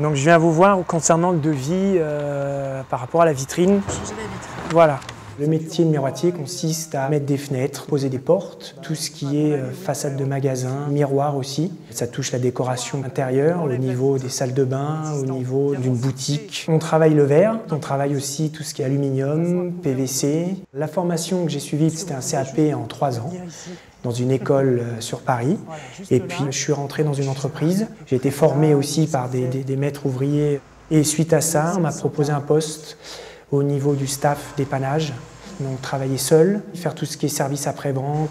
Donc je viens vous voir concernant le devis par rapport à la vitrine. Changer la vitrine. Voilà. Le métier de miroitier consiste à mettre des fenêtres, poser des portes, tout ce qui est façade de magasin, miroir aussi. Ça touche la décoration intérieure, au niveau des salles de bain, au niveau d'une boutique. On travaille le verre, on travaille aussi tout ce qui est aluminium, PVC. La formation que j'ai suivie, c'était un CAP en 3 ans, dans une école sur Paris. Et puis je suis rentré dans une entreprise. J'ai été formé aussi par des maîtres ouvriers. Et suite à ça, on m'a proposé un poste au niveau du staff dépannage, donc travailler seul, faire tout ce qui est service après-vente.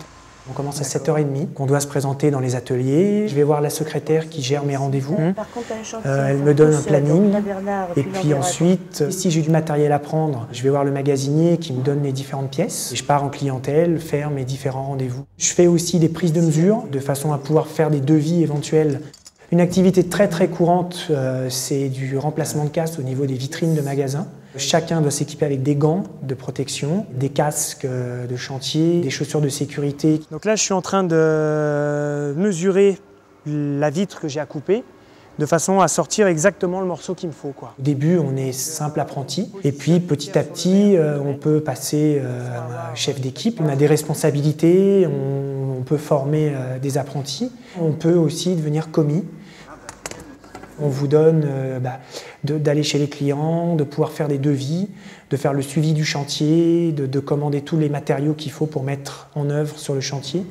On commence à 7h30, on doit se présenter dans les ateliers. Je vais voir la secrétaire qui gère mes rendez-vous. Elle me donne un planning. Et puis ensuite, si j'ai du matériel à prendre, je vais voir le magasinier qui me donne les différentes pièces. Et je pars en clientèle faire mes différents rendez-vous. Je fais aussi des prises de mesure de façon à pouvoir faire des devis éventuels. Une activité très courante, c'est du remplacement de casques au niveau des vitrines de magasins. Chacun doit s'équiper avec des gants de protection, des casques de chantier, des chaussures de sécurité. Donc là, je suis en train de mesurer la vitre que j'ai à couper de façon à sortir exactement le morceau qu'il me faut, quoi. Au début, on est simple apprenti et puis petit à petit, on peut passer chef d'équipe. On a des responsabilités, on peut former des apprentis. On peut aussi devenir commis. On vous donne d'aller chez les clients, de pouvoir faire des devis, de faire le suivi du chantier, de commander tous les matériaux qu'il faut pour mettre en œuvre sur le chantier.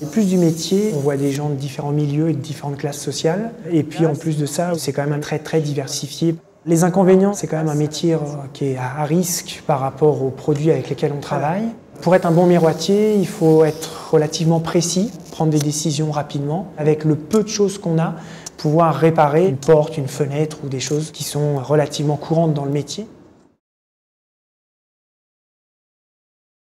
En plus du métier, on voit des gens de différents milieux et de différentes classes sociales. Et puis en plus de ça, c'est quand même très diversifié. Les inconvénients, c'est quand même un métier qui est à risque par rapport aux produits avec lesquels on travaille. Pour être un bon miroitier, il faut être relativement précis, prendre des décisions rapidement. Avec le peu de choses qu'on a, pouvoir réparer une porte, une fenêtre ou des choses qui sont relativement courantes dans le métier.